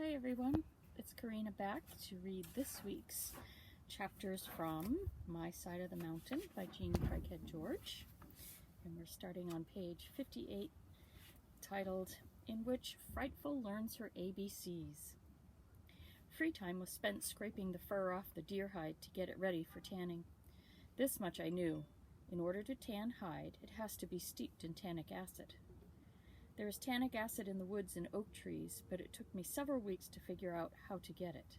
Hi everyone, it's Karina back to read this week's chapters from My Side of the Mountain by Jean Craighead George. And we're starting on page 58, titled, In Which Frightful Learns Her ABCs. Free time was spent scraping the fur off the deer hide to get it ready for tanning. This much I knew. In order to tan hide, it has to be steeped in tannic acid. There is tannic acid in the woods and oak trees, but it took me several weeks to figure out how to get it.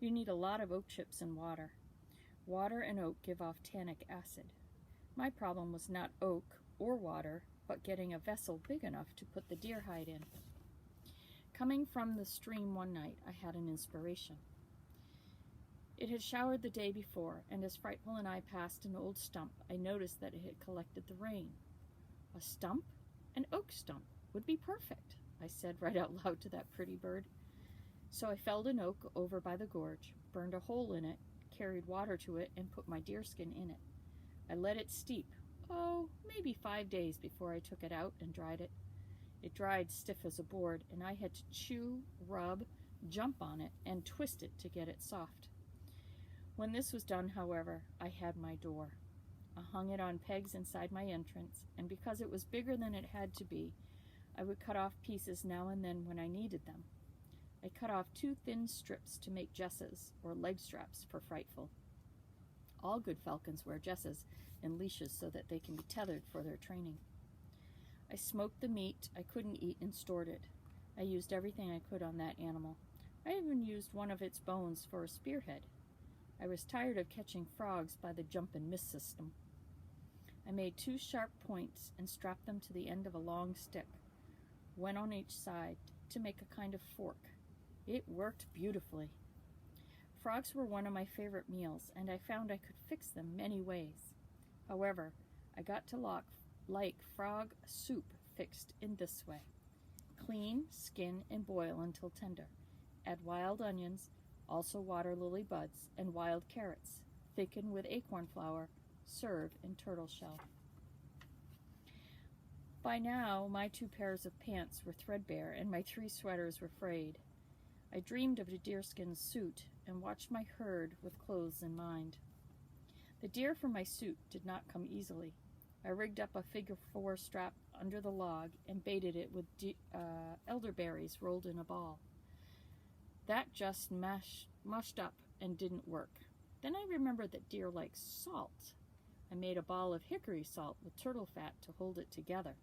You need a lot of oak chips and water. Water and oak give off tannic acid. My problem was not oak or water, but getting a vessel big enough to put the deer hide in. Coming from the stream one night, I had an inspiration. It had showered the day before, and as Frightful and I passed an old stump, I noticed that it had collected the rain. A stump? An oak stump would be perfect, I said right out loud to that pretty bird. So I felled an oak over by the gorge, burned a hole in it, carried water to it, and put my deerskin in it. I let it steep, maybe 5 days before I took it out and dried it. It dried stiff as a board, and I had to chew, rub, jump on it, and twist it to get it soft. When this was done, however, I had my door. I hung it on pegs inside my entrance, and because it was bigger than it had to be, I would cut off pieces now and then when I needed them. I cut off 2 thin strips to make jesses, or leg straps, for Frightful. All good falcons wear jesses and leashes so that they can be tethered for their training. I smoked the meat I couldn't eat and stored it. I used everything I could on that animal. I even used one of its bones for a spearhead. I was tired of catching frogs by the jump and miss system. I made 2 sharp points and strapped them to the end of a long stick, one on each side, to make a kind of fork. It worked beautifully. Frogs were one of my favorite meals, and I found I could fix them many ways. However, I got to like frog soup fixed in this way. Clean, skin, and boil until tender. Add wild onions, also water lily buds, and wild carrots. Thicken with acorn flour. Serve in turtle shell. By now, my 2 pairs of pants were threadbare and my 3 sweaters were frayed. I dreamed of a deerskin suit and watched my herd with clothes in mind. The deer for my suit did not come easily. I rigged up a figure-4 strap under the log and baited it with elderberries rolled in a ball. That just mushed up and didn't work. Then I remembered that deer like salt. I made a ball of hickory salt with turtle fat to hold it together.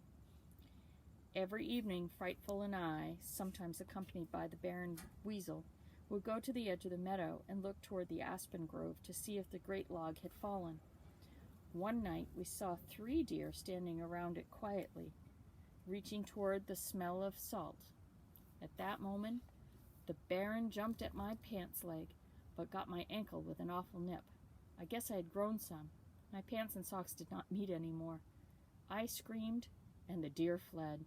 Every evening, Frightful and I, sometimes accompanied by the Baron Weasel, would go to the edge of the meadow and look toward the aspen grove to see if the great log had fallen. One night, we saw 3 deer standing around it quietly, reaching toward the smell of salt. At that moment, the Baron jumped at my pants leg, but got my ankle with an awful nip. I guess I had grown some. My pants and socks did not meet anymore. I screamed, and the deer fled.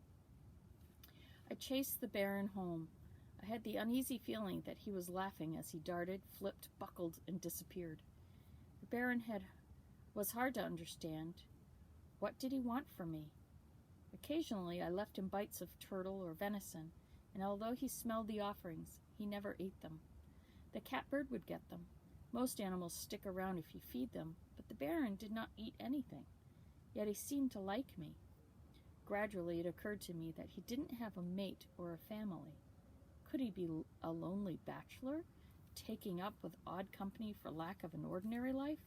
I chased the Baron home. I had the uneasy feeling that he was laughing as he darted, flipped, buckled, and disappeared. The Baron was hard to understand. What did he want from me? Occasionally, I left him bites of turtle or venison, and although he smelled the offerings, he never ate them. The catbird would get them. Most animals stick around if you feed them, but the Baron did not eat anything. Yet he seemed to like me. Gradually it occurred to me that he didn't have a mate or a family. Could he be a lonely bachelor, taking up with odd company for lack of an ordinary life?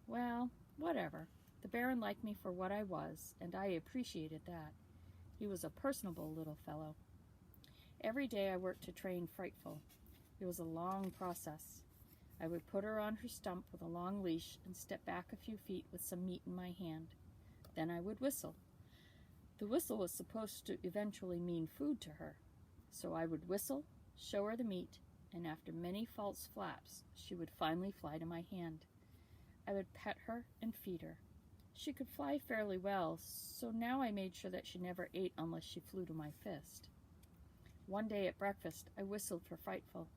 Well, whatever. The Baron liked me for what I was, and I appreciated that. He was a personable little fellow. Every day I worked to train Frightful. It was a long process. I would put her on her stump with a long leash and step back a few feet with some meat in my hand. Then I would whistle. The whistle was supposed to eventually mean food to her. So I would whistle, show her the meat, and after many false flaps, she would finally fly to my hand. I would pet her and feed her. She could fly fairly well, so now I made sure that she never ate unless she flew to my fist. One day at breakfast, I whistled for Frightful.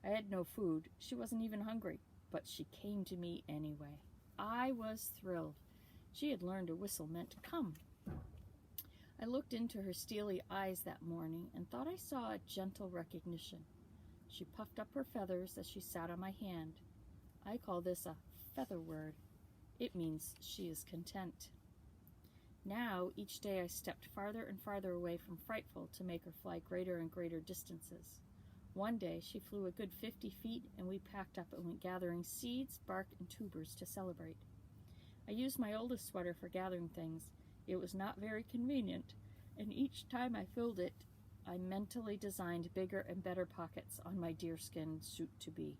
I had no food. She wasn't even hungry, but she came to me anyway. I was thrilled. She had learned a whistle meant to come. I looked into her steely eyes that morning and thought I saw a gentle recognition. She puffed up her feathers as she sat on my hand. I call this a feather word. It means she is content. Now, each day I stepped farther and farther away from Frightful to make her fly greater and greater distances. One day she flew a good 50 feet, and we packed up and went gathering seeds, bark, and tubers to celebrate. I used my oldest sweater for gathering things. It was not very convenient, and each time I filled it, I mentally designed bigger and better pockets on my deerskin suit-to-be.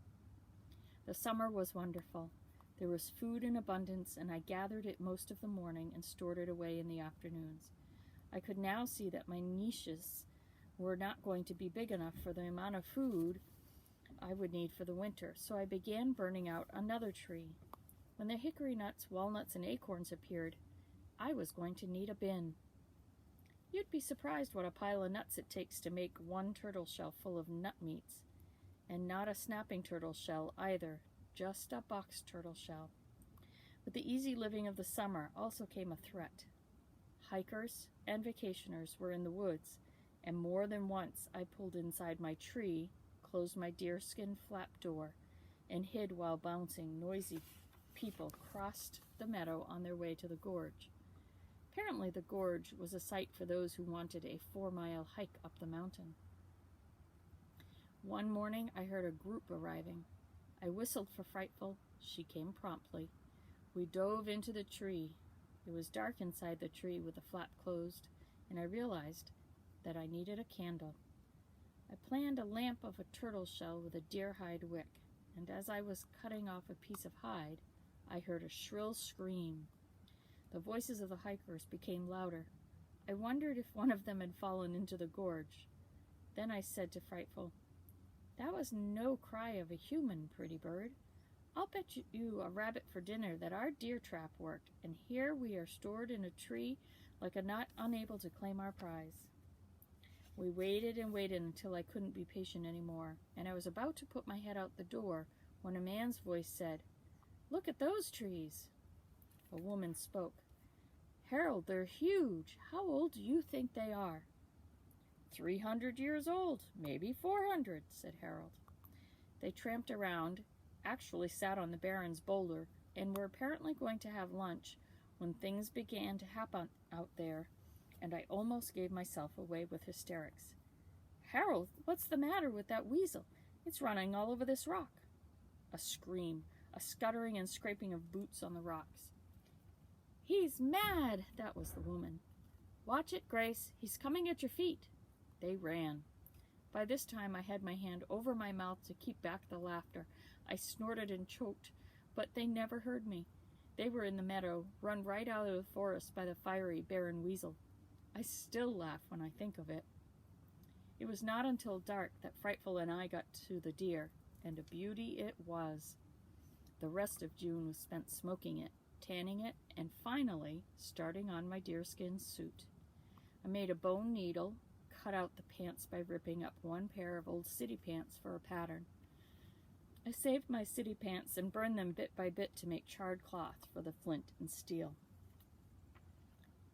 The summer was wonderful. There was food in abundance, and I gathered it most of the morning and stored it away in the afternoons. I could now see that my niches were not going to be big enough for the amount of food I would need for the winter, so I began burning out another tree. When the hickory nuts, walnuts, and acorns appeared, I was going to need a bin. You'd be surprised what a pile of nuts it takes to make one turtle shell full of nut meats. And not a snapping turtle shell either, just a box turtle shell. With the easy living of the summer also came a threat. Hikers and vacationers were in the woods, and more than once I pulled inside my tree, closed my deerskin flap door, and hid while bouncing noisy people crossed the meadow on their way to the gorge. Apparently the gorge was a site for those who wanted a 4-mile hike up the mountain. One morning I heard a group arriving. I whistled for Frightful. She came promptly. We dove into the tree. It was dark inside the tree with the flap closed, and I realized that I needed a candle. I planned a lamp of a turtle shell with a deer hide wick, and as I was cutting off a piece of hide, I heard a shrill scream. The voices of the hikers became louder. I wondered if one of them had fallen into the gorge. Then I said to Frightful, "That was no cry of a human, pretty bird. I'll bet you a rabbit for dinner that our deer trap worked, and here we are stored in a tree like a knot, unable to claim our prize." We waited and waited until I couldn't be patient anymore, and I was about to put my head out the door when a man's voice said, "Look at those trees." A woman spoke. "Harold, they're huge. How old do you think they are?" 300 years old, maybe 400, said Harold. They tramped around, actually sat on the Baron's boulder, and were apparently going to have lunch when things began to happen out there, and I almost gave myself away with hysterics. "Harold, what's the matter with that weasel? It's running all over this rock." A scream, a scuttering and scraping of boots on the rocks. "He's mad," that was the woman. "Watch it, Grace. He's coming at your feet." They ran. By this time I had my hand over my mouth to keep back the laughter. I snorted and choked, but they never heard me. They were in the meadow, run right out of the forest by the fiery Baron Weasel. I still laugh when I think of it. It was not until dark that Frightful and I got to the deer, and a beauty it was. The rest of June was spent smoking it, tanning it, and finally starting on my deerskin suit. I made a bone needle, cut out the pants by ripping up one pair of old city pants for a pattern. I saved my city pants and burned them bit by bit to make charred cloth for the flint and steel.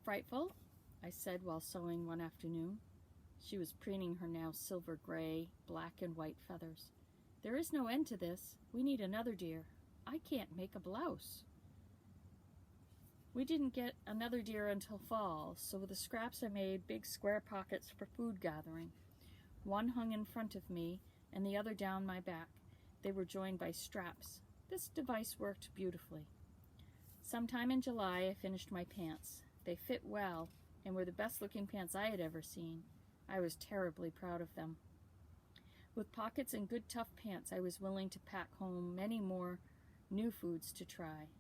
"Frightful," I said while sewing one afternoon. She was preening her now silver gray, black and white feathers. "There is no end to this. We need another deer. I can't make a blouse." We didn't get another deer until fall, so with the scraps I made big square pockets for food gathering. One hung in front of me and the other down my back. They were joined by straps. This device worked beautifully. Sometime in July I finished my pants. They fit well and were the best-looking pants I had ever seen. I was terribly proud of them. With pockets and good tough pants, I was willing to pack home many more new foods to try.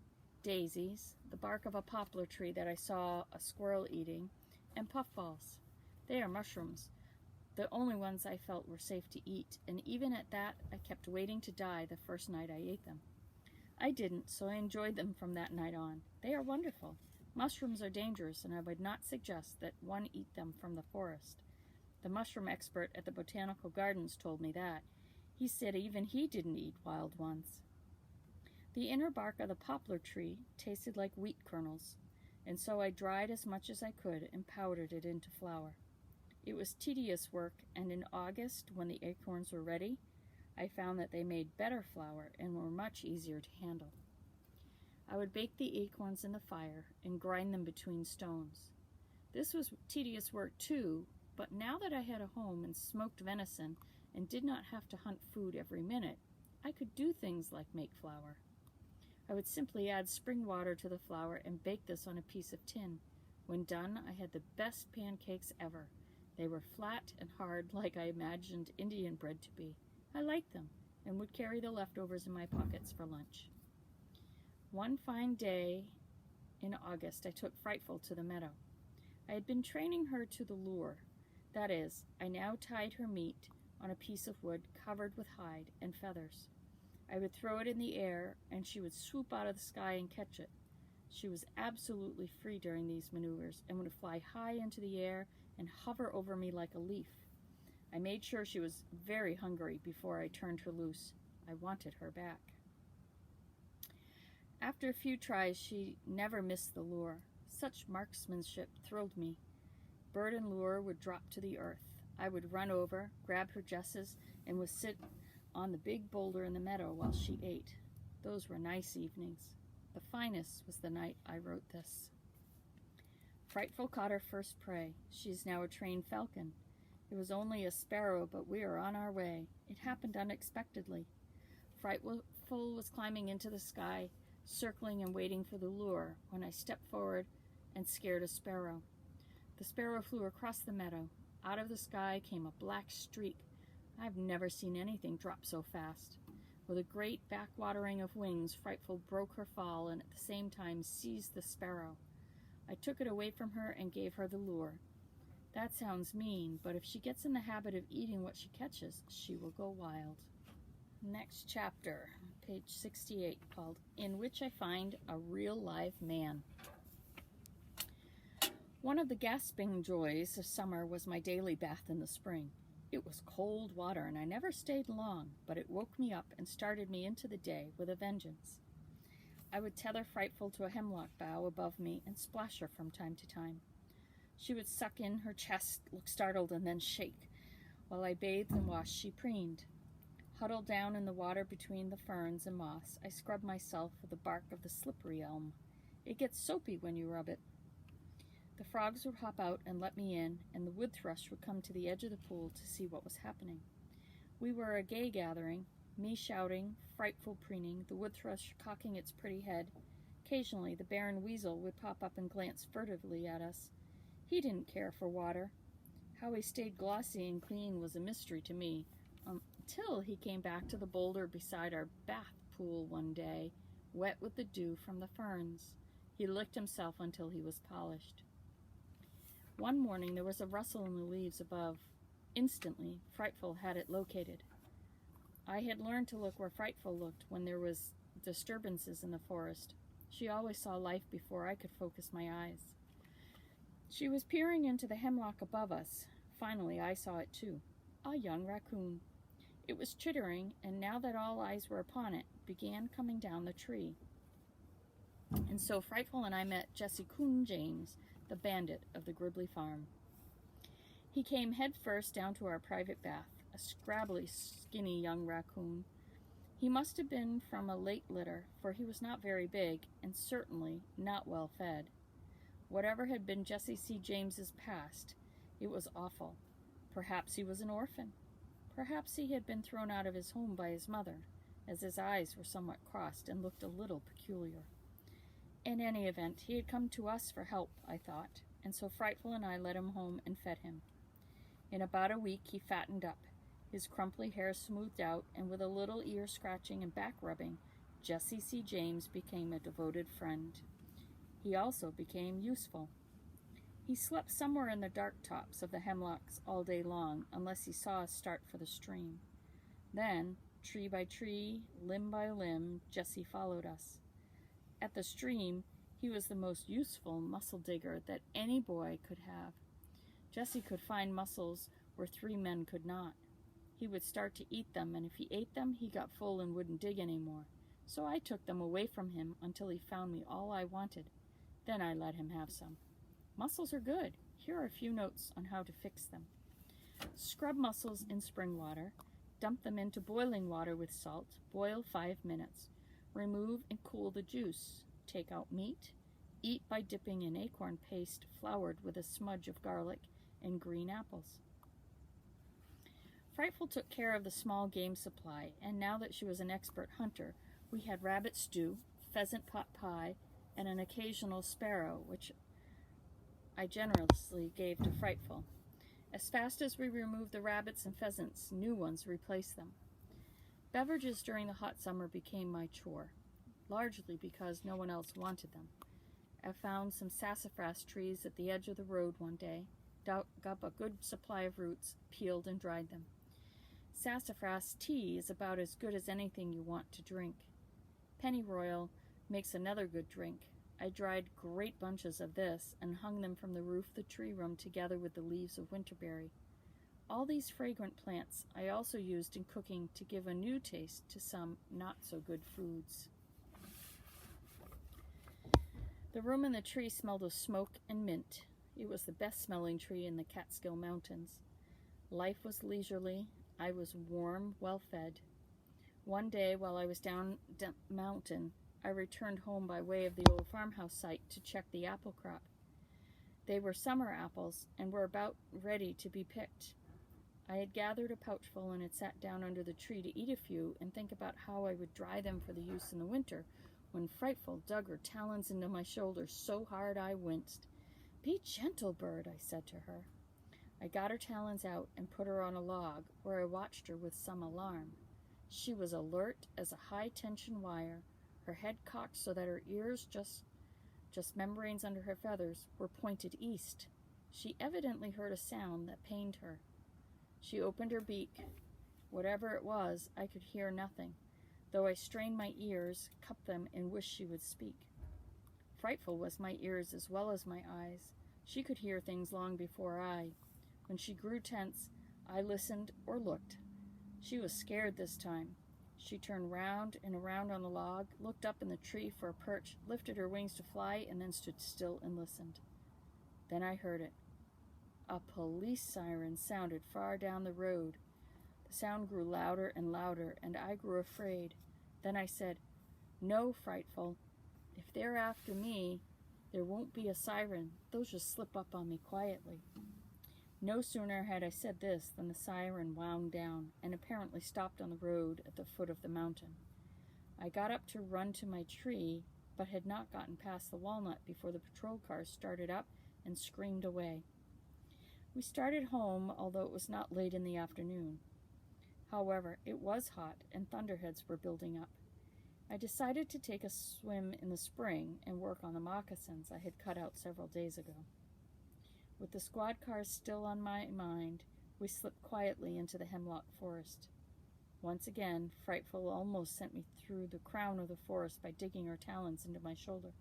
Daisies, the bark of a poplar tree that I saw a squirrel eating, and puffballs. They are mushrooms, the only ones I felt were safe to eat, and even at that, I kept waiting to die the first night I ate them. I didn't, so I enjoyed them from that night on. They are wonderful. Mushrooms are dangerous, and I would not suggest that one eat them from the forest. The mushroom expert at the Botanical Gardens told me that. He said even he didn't eat wild ones. The inner bark of the poplar tree tasted like wheat kernels, and so I dried as much as I could and powdered it into flour. It was tedious work, and in August, when the acorns were ready, I found that they made better flour and were much easier to handle. I would bake the acorns in the fire and grind them between stones. This was tedious work too, but now that I had a home and smoked venison and did not have to hunt food every minute, I could do things like make flour. I would simply add spring water to the flour and bake this on a piece of tin. When done, I had the best pancakes ever. They were flat and hard like I imagined Indian bread to be. I liked them and would carry the leftovers in my pockets for lunch. One fine day in August, I took Frightful to the meadow. I had been training her to the lure. That is, I now tied her meat on a piece of wood covered with hide and feathers. I would throw it in the air, and she would swoop out of the sky and catch it. She was absolutely free during these maneuvers and would fly high into the air and hover over me like a leaf. I made sure she was very hungry before I turned her loose. I wanted her back. After a few tries, she never missed the lure. Such marksmanship thrilled me. Bird and lure would drop to the earth. I would run over, grab her jesses, and would sit on the big boulder in the meadow while she ate. Those were nice evenings. The finest was the night I wrote this. Frightful caught her first prey. She is now a trained falcon. It was only a sparrow, but we are on our way. It happened unexpectedly. Frightful was climbing into the sky, circling and waiting for the lure, when I stepped forward and scared a sparrow. The sparrow flew across the meadow. Out of the sky came a black streak. I've never seen anything drop so fast. With a great backwatering of wings, Frightful broke her fall and at the same time seized the sparrow. I took it away from her and gave her the lure. That sounds mean, but if she gets in the habit of eating what she catches, she will go wild. Next chapter, page 68, called In Which I Find a Real Live Man. One of the gasping joys of summer was my daily bath in the spring. It was cold water, and I never stayed long, but it woke me up and started me into the day with a vengeance. I would tether Frightful to a hemlock bough above me and splash her from time to time. She would suck in her chest, look startled, and then shake. While I bathed and washed, she preened. Huddled down in the water between the ferns and moss, I scrubbed myself with the bark of the slippery elm. It gets soapy when you rub it. The frogs would hop out and let me in, and the wood thrush would come to the edge of the pool to see what was happening. We were a gay gathering, me shouting, Frightful preening, the wood thrush cocking its pretty head. Occasionally the barren weasel would pop up and glance furtively at us. He didn't care for water. How he stayed glossy and clean was a mystery to me, until he came back to the boulder beside our bath pool one day, wet with the dew from the ferns. He licked himself until he was polished. One morning there was a rustle in the leaves above. Instantly, Frightful had it located. I had learned to look where Frightful looked when there was disturbances in the forest. She always saw life before I could focus my eyes. She was peering into the hemlock above us. Finally, I saw it too. A young raccoon. It was chittering, and now that all eyes were upon it, began coming down the tree. And so Frightful and I met Jesse Coon James, the bandit of the Gribbly farm. He came head first down to our private bath, a scrabbly, skinny young raccoon. He must have been from a late litter, for he was not very big, and certainly not well fed. Whatever had been Jesse C. James's past, it was awful. Perhaps he was an orphan. Perhaps he had been thrown out of his home by his mother, as his eyes were somewhat crossed and looked a little peculiar. In any event, he had come to us for help, I thought, and so Frightful and I led him home and fed him. In about a week he fattened up, his crumply hair smoothed out, and with a little ear scratching and back rubbing, Jesse C. James became a devoted friend. He also became useful. He slept somewhere in the dark tops of the hemlocks all day long, unless he saw us start for the stream. Then, tree by tree, limb by limb, Jesse followed us. At the stream, he was the most useful mussel digger that any boy could have. Jesse could find mussels where three men could not. He would start to eat them, and if he ate them, he got full and wouldn't dig any more. So I took them away from him until he found me all I wanted. Then I let him have some. Mussels are good. Here are a few notes on how to fix them. Scrub mussels in spring water. Dump them into boiling water with salt. Boil 5 minutes. Remove and cool the juice. Take out meat. Eat by dipping in acorn paste floured with a smudge of garlic and green apples. Frightful took care of the small game supply, and now that she was an expert hunter, we had rabbit stew, pheasant pot pie, and an occasional sparrow, which I generously gave to Frightful. As fast as we removed the rabbits and pheasants, new ones replaced them. Beverages during the hot summer became my chore, largely because no one else wanted them. I found some sassafras trees at the edge of the road one day, dug up a good supply of roots, peeled and dried them. Sassafras tea is about as good as anything you want to drink. Pennyroyal makes another good drink. I dried great bunches of this and hung them from the roof of the tree room together with the leaves of winterberry. All these fragrant plants I also used in cooking to give a new taste to some not-so-good foods. The room in the tree smelled of smoke and mint. It was the best-smelling tree in the Catskill Mountains. Life was leisurely. I was warm, well-fed. One day, while I was down the mountain, I returned home by way of the old farmhouse site to check the apple crop. They were summer apples and were about ready to be picked. I had gathered a pouchful and had sat down under the tree to eat a few and think about how I would dry them for the use in the winter, when Frightful dug her talons into my shoulder so hard I winced. "Be gentle, bird," I said to her. I got her talons out and put her on a log, where I watched her with some alarm. She was alert as a high-tension wire, her head cocked so that her ears, just membranes under her feathers, were pointed east. She evidently heard a sound that pained her. She opened her beak. Whatever it was, I could hear nothing, though I strained my ears, cupped them, and wished she would speak. Frightful was my ears as well as my eyes. She could hear things long before I. When she grew tense, I listened or looked. She was scared this time. She turned round and around on the log, looked up in the tree for a perch, lifted her wings to fly, and then stood still and listened. Then I heard it. A police siren sounded far down the road. The sound grew louder and louder, and I grew afraid. Then I said, "No, Frightful. If they're after me, there won't be a siren. They'll just slip up on me quietly." No sooner had I said this than the siren wound down and apparently stopped on the road at the foot of the mountain. I got up to run to my tree, but had not gotten past the walnut before the patrol car started up and screamed away. We started home, although it was not late in the afternoon. However, it was hot and thunderheads were building up. I decided to take a swim in the spring and work on the moccasins I had cut out several days ago. With the squad cars still on my mind, we slipped quietly into the hemlock forest. Once again, Frightful almost sent me through the crown of the forest by digging her talons into my shoulder.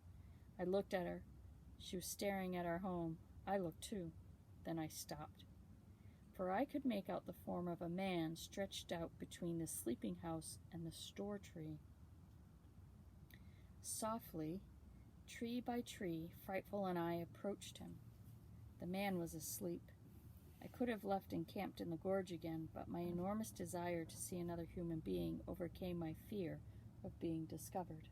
I looked at her. She was staring at our home. I looked too. Then I stopped, for I could make out the form of a man stretched out between the sleeping house and the store tree. Softly, tree by tree, Frightful and I approached him. The man was asleep. I could have left and camped in the gorge again, but my enormous desire to see another human being overcame my fear of being discovered.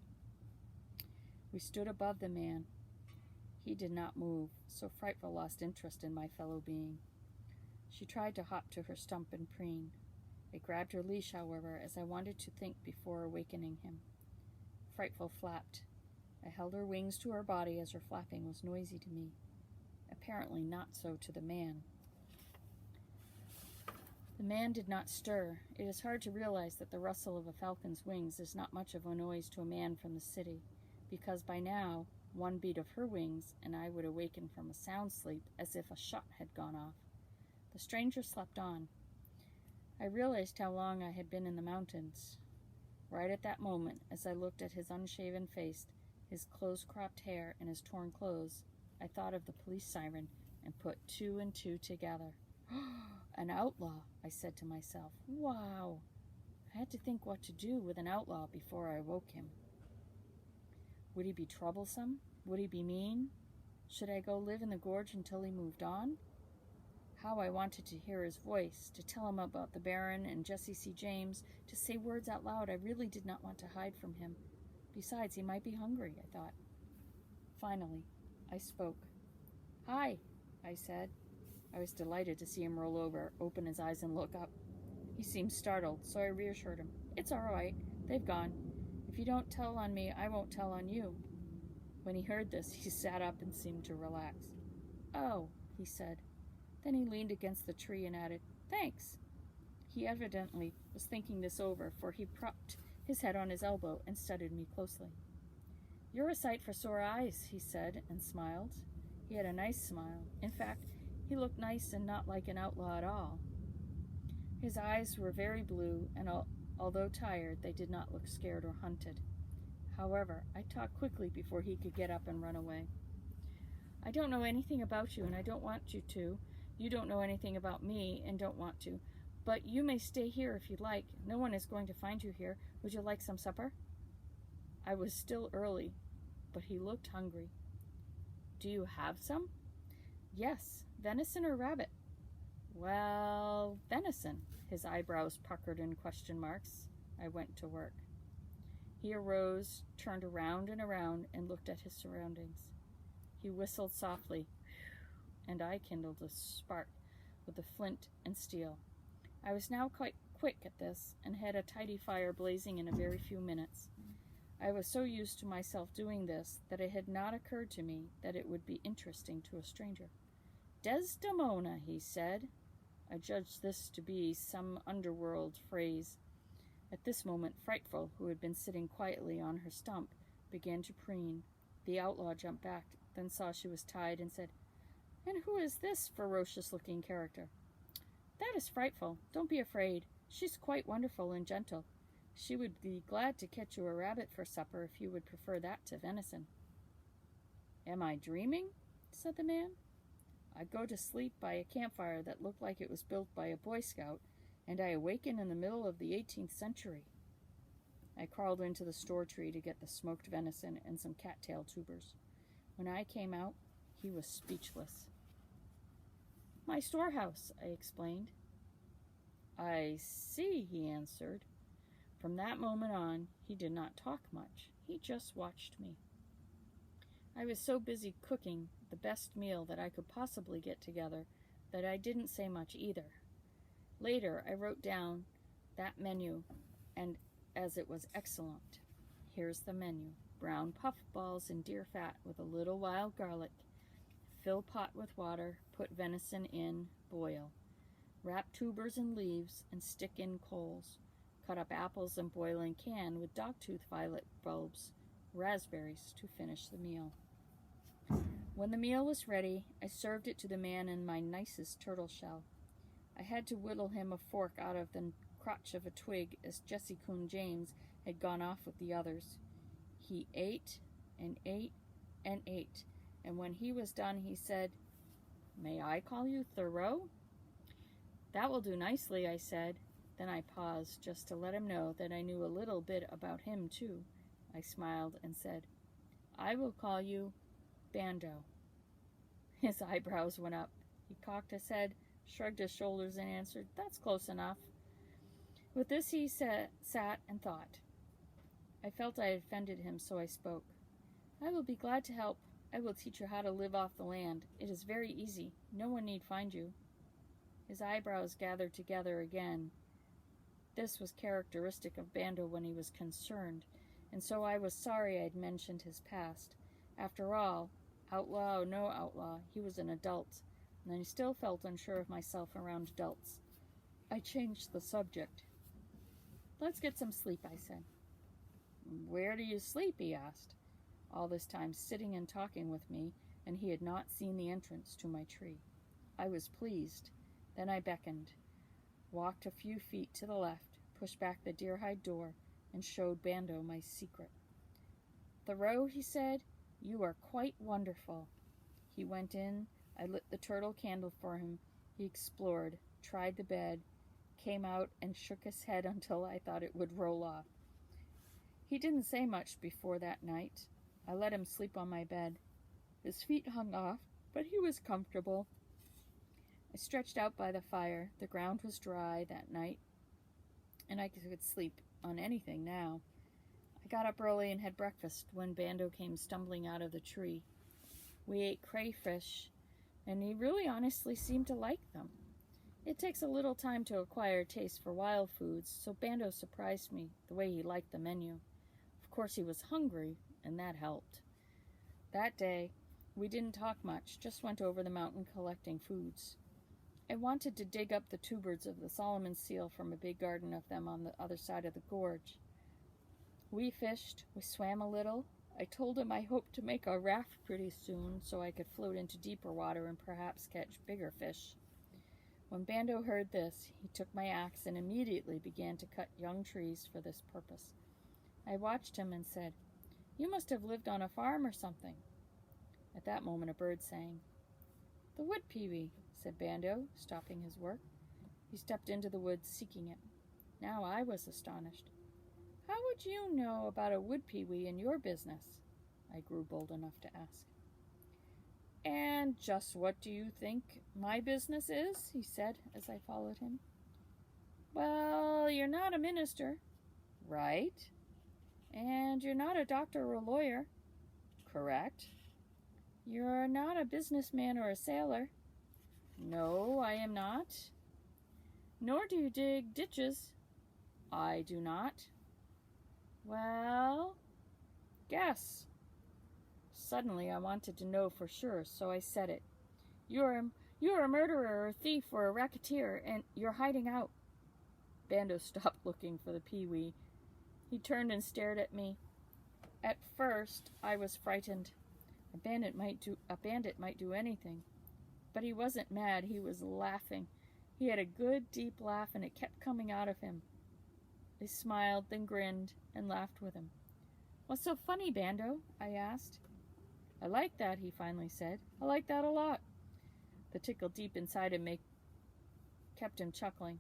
We stood above the man. He did not move, so Frightful lost interest in my fellow being. She tried to hop to her stump and preen. I grabbed her leash, however, as I wanted to think before awakening him. Frightful flapped. I held her wings to her body as her flapping was noisy to me. Apparently not so to the man. The man did not stir. It is hard to realize that the rustle of a falcon's wings is not much of a noise to a man from the city, because by now, one beat of her wings, and I would awaken from a sound sleep as if a shot had gone off. The stranger slept on. I realized how long I had been in the mountains. Right at that moment, as I looked at his unshaven face, his close-cropped hair, and his torn clothes, I thought of the police siren and put two and two together. An outlaw, I said to myself. Wow! I had to think what to do with an outlaw before I woke him. Would he be troublesome? Would he be mean? Should I go live in the gorge until he moved on? How I wanted to hear his voice, to tell him about the Baron and Jesse C. James, to say words out loud I really did not want to hide from him. Besides, he might be hungry, I thought. Finally, I spoke. "Hi," I said. I was delighted to see him roll over, open his eyes, and look up. He seemed startled, so I reassured him. "It's all right. They've gone. If you don't tell on me, I won't tell on you." When he heard this, he sat up and seemed to relax. "Oh," he said. Then he leaned against the tree and added, "Thanks." He evidently was thinking this over, for he propped his head on his elbow and studied me closely. "You're a sight for sore eyes," he said, and smiled. He had a nice smile. In fact, he looked nice and not like an outlaw at all. His eyes were very blue, and although tired, they did not look scared or hunted. However, I talked quickly before he could get up and run away. "I don't know anything about you, and I don't want you to. You don't know anything about me, and don't want to. But you may stay here if you'd like. No one is going to find you here. Would you like some supper?" I was still early, but he looked hungry. "Do you have some?" "Yes. Venison or rabbit?" "Well, venison." His eyebrows puckered in question marks. I went to work. He arose, turned around and around, and looked at his surroundings. He whistled softly, and I kindled a spark with the flint and steel. I was now quite quick at this, and had a tidy fire blazing in a very few minutes. I was so used to myself doing this that it had not occurred to me that it would be interesting to a stranger. "Desdemona," he said. I judged this to be some underworld phrase. At this moment, Frightful, who had been sitting quietly on her stump, began to preen. The outlaw jumped back, then saw she was tied, and said, "And who is this ferocious-looking character?" "That is Frightful. Don't be afraid. She's quite wonderful and gentle. She would be glad to catch you a rabbit for supper if you would prefer that to venison." "Am I dreaming?" said the man. "I go to sleep by a campfire that looked like it was built by a Boy Scout, and I awaken in the middle of the 18th century. I crawled into the store tree to get the smoked venison and some cattail tubers. When I came out, he was speechless. "My storehouse," I explained. "I see," he answered. From that moment on, he did not talk much. He just watched me. I was so busy cooking the best meal that I could possibly get together that I didn't say much either. Later, I wrote down that menu, and as it was excellent. Here's the menu. Brown puff balls in deer fat with a little wild garlic. Fill pot with water, put venison in, boil. Wrap tubers in leaves and stick in coals. Cut up apples and boil in can with dogtooth violet bulbs. Raspberries to finish the meal. When the meal was ready, I served it to the man in my nicest turtle shell. I had to whittle him a fork out of the crotch of a twig, as Jesse Coon James had gone off with the others. He ate and ate and ate, and when he was done, he said, "May I call you Thoreau?" "That will do nicely," I said. Then I paused just to let him know that I knew a little bit about him, too. I smiled and said, "I will call you Bando." His eyebrows went up. He cocked his head, shrugged his shoulders, and answered, "That's close enough." With this he sat and thought. I felt I had offended him, so I spoke. "I will be glad to help. I will teach you how to live off the land. It is very easy. No one need find you." His eyebrows gathered together again. This was characteristic of Bando when he was concerned, and so I was sorry I had mentioned his past. After all, outlaw or no outlaw, he was an adult, and I still felt unsure of myself around adults. I changed the subject. "Let's get some sleep," I said. "Where do you sleep?" he asked, all this time sitting and talking with me, and he had not seen the entrance to my tree. I was pleased. Then I beckoned, walked a few feet to the left, pushed back the deer-hide door, and showed Bando my secret. "Thoreau," he said, "you are quite wonderful." He went in. I lit the turtle candle for him. He explored, tried the bed, came out and shook his head until I thought it would roll off. He didn't say much before that night. I let him sleep on my bed. His feet hung off, but he was comfortable. I stretched out by the fire. The ground was dry that night, and I could sleep on anything now. I got up early and had breakfast when Bando came stumbling out of the tree. We ate crayfish, and he really honestly seemed to like them. It takes a little time to acquire a taste for wild foods, so Bando surprised me the way he liked the menu. Of course, he was hungry, and that helped. That day, we didn't talk much, just went over the mountain collecting foods. I wanted to dig up the tubers of the Solomon seal from a big garden of them on the other side of the gorge. We fished, we swam a little. I told him I hoped to make a raft pretty soon so I could float into deeper water and perhaps catch bigger fish. When Bando heard this, he took my axe and immediately began to cut young trees for this purpose. I watched him and said, "You must have lived on a farm or something." At that moment a bird sang. "The wood pewee," said Bando, stopping his work. He stepped into the woods seeking it. Now I was astonished. "How would you know about a wood pewee in your business?" I grew bold enough to ask. "And just what do you think my business is?" he said as I followed him. "Well, you're not a minister." "Right." "And you're not a doctor or a lawyer." "Correct." "You're not a businessman or a sailor." "No, I am not." "Nor do you dig ditches." "I do not." "Well, guess." Suddenly I wanted to know for sure, so I said it. You're a murderer or a thief or a racketeer, and you're hiding out." Bando stopped looking for the pewee. He turned and stared at me. At first, I was frightened. A bandit might do anything. But he wasn't mad, he was laughing. He had a good, deep laugh, and it kept coming out of him. I smiled, then grinned, and laughed with him. "What's so funny, Bando?" I asked. "I like that," he finally said. "I like that a lot." The tickle deep inside him kept him chuckling.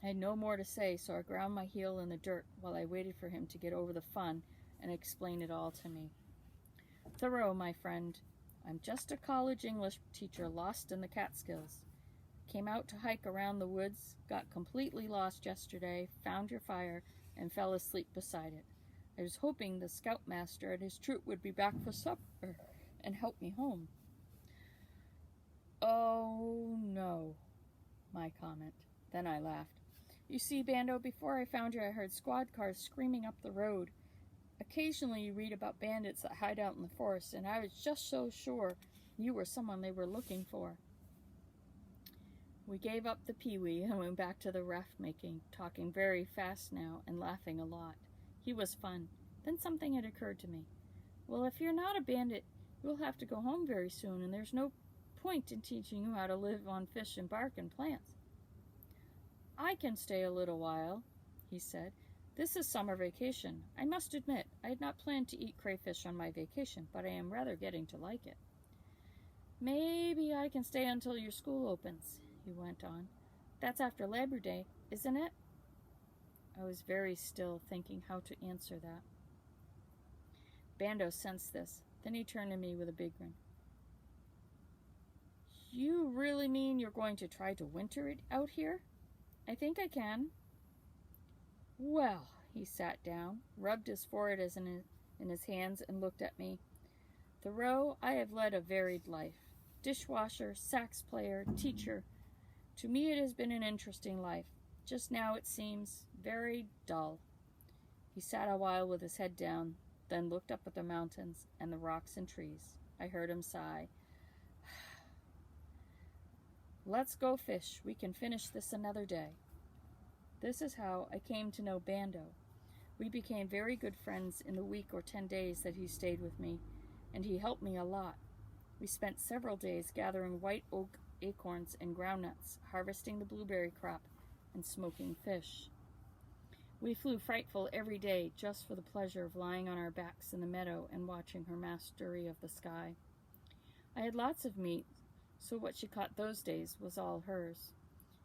I had no more to say, so I ground my heel in the dirt while I waited for him to get over the fun and explain it all to me. "Thoreau, my friend. I'm just a college English teacher lost in the Catskills. Came out to hike around the woods, got completely lost yesterday, found your fire, and fell asleep beside it. I was hoping the scoutmaster and his troop would be back for supper and help me home." "Oh, no," my comment. Then I laughed. "You see, Bando, before I found you, I heard squad cars screaming up the road. Occasionally you read about bandits that hide out in the forest, and I was just so sure you were someone they were looking for." We gave up the pewee and went back to the raft making, talking very fast now and laughing a lot. He was fun. Then something had occurred to me. "Well, if you're not a bandit, you'll have to go home very soon, and there's no point in teaching you how to live on fish and bark and plants." "I can stay a little while," he said. "This is summer vacation. I must admit, I had not planned to eat crayfish on my vacation, but I am rather getting to like it." "Maybe I can stay until your school opens," he went on. "That's after Labor Day, isn't it?" I was very still, thinking how to answer that. Bando sensed this. Then he turned to me with a big grin. "You really mean you're going to try to winter it out here?" "I think I can." "Well," he sat down, rubbed his forehead in his hands, and looked at me. "Thoreau, I have led a varied life. Dishwasher, sax player, teacher. To me it has been an interesting life. Just now it seems very dull." He sat a while with his head down, then looked up at the mountains and the rocks and trees. I heard him sigh. "Let's go fish. We can finish this another day." This is how I came to know Bando. We became very good friends in the week or 10 days that he stayed with me, and he helped me a lot. We spent several days gathering white oak acorns and groundnuts, harvesting the blueberry crop, and smoking fish. We flew Frightful every day just for the pleasure of lying on our backs in the meadow and watching her mastery of the sky. I had lots of meat, so what she caught those days was all hers.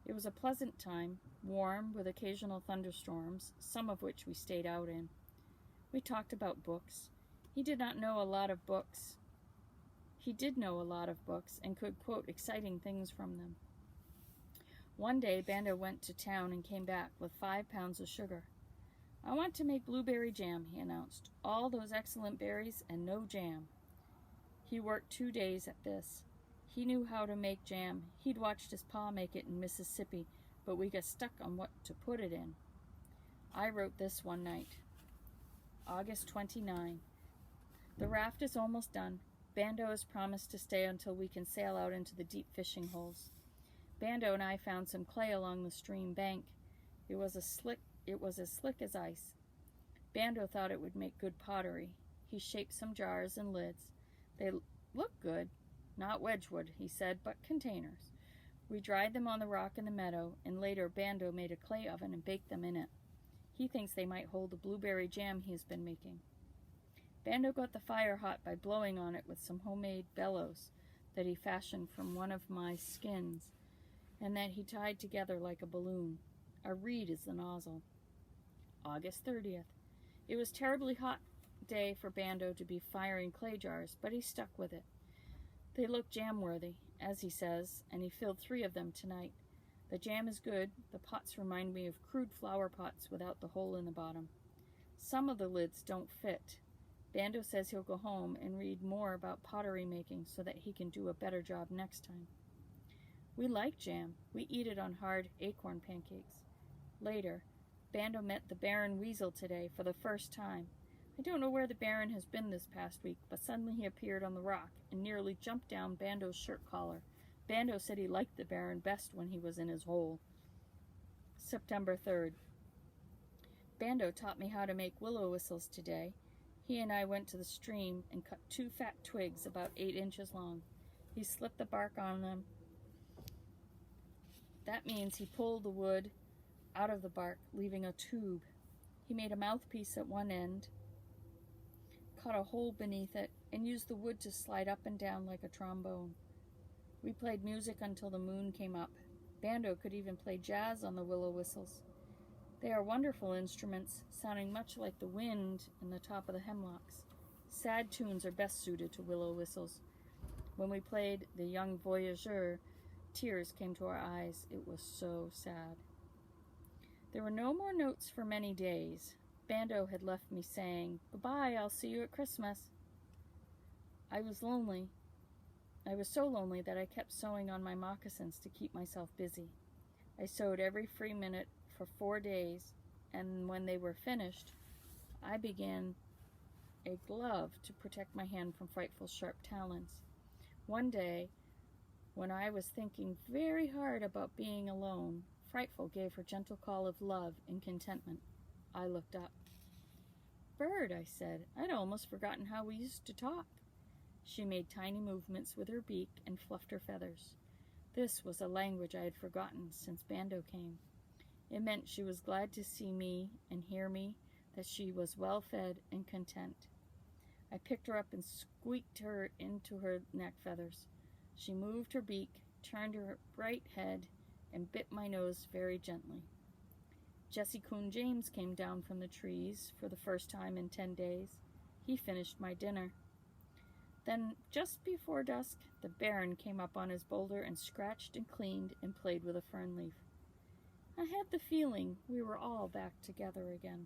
It was a pleasant time, warm, with occasional thunderstorms, some of which we stayed out in. We talked about books. He did not know a lot of books. He did know a lot of books and could quote exciting things from them. One day, Bando went to town and came back with 5 pounds of sugar. "I want to make blueberry jam," he announced. "All those excellent berries and no jam." He worked 2 days at this. He knew how to make jam. He'd watched his pa make it in Mississippi, but we got stuck on what to put it in. I wrote this one night. August 29. The raft is almost done. Bando has promised to stay until we can sail out into the deep fishing holes. Bando and I found some clay along the stream bank. It was as slick as ice. Bando thought it would make good pottery. He shaped some jars and lids. They look good. Not Wedgwood, he said, but containers. We dried them on the rock in the meadow, and later Bando made a clay oven and baked them in it. He thinks they might hold the blueberry jam he has been making. Bando got the fire hot by blowing on it with some homemade bellows that he fashioned from one of my skins, and that he tied together like a balloon. A reed is the nozzle. August 30th. It was terribly hot day for Bando to be firing clay jars, but he stuck with it. They look jam-worthy, as he says, and he filled 3 of them tonight. The jam is good. The pots remind me of crude flower pots without the hole in the bottom. Some of the lids don't fit. Bando says he'll go home and read more about pottery making so that he can do a better job next time. We like jam. We eat it on hard acorn pancakes. Later, Bando met the Baron Weasel today for the first time. I don't know where the Baron has been this past week, but suddenly he appeared on the rock and nearly jumped down Bando's shirt collar. Bando said he liked the Baron best when he was in his hole. September 3rd. Bando taught me how to make willow whistles today. He and I went to the stream and cut 2 fat twigs about 8 inches long. He slipped the bark on them. That means he pulled the wood out of the bark, leaving a tube. He made a mouthpiece at one end, cut a hole beneath it, and used the wood to slide up and down like a trombone. We played music until the moon came up. Bando could even play jazz on the willow whistles. They are wonderful instruments, sounding much like the wind in the top of the hemlocks. Sad tunes are best suited to willow whistles. When we played The Young Voyageur, tears came to our eyes. It was so sad. There were no more notes for many days. Bando had left me saying, "Bye-bye, I'll see you at Christmas." I was lonely. I was so lonely that I kept sewing on my moccasins to keep myself busy. I sewed every free minute for 4 days, and when they were finished, I began a glove to protect my hand from frightful sharp talons. One day, when I was thinking very hard about being alone, Frightful gave her gentle call of love and contentment. I looked up. "Bird," I said, "I'd almost forgotten how we used to talk." She made tiny movements with her beak and fluffed her feathers. This was a language I had forgotten since Bando came. It meant she was glad to see me and hear me, that she was well fed and content. I picked her up and squeaked her into her neck feathers. She moved her beak, turned her bright head, and bit my nose very gently. Jesse Coon James came down from the trees for the first time in 10 days. He finished my dinner. Then, just before dusk, the Baron came up on his boulder and scratched and cleaned and played with a fern leaf. I had the feeling we were all back together again.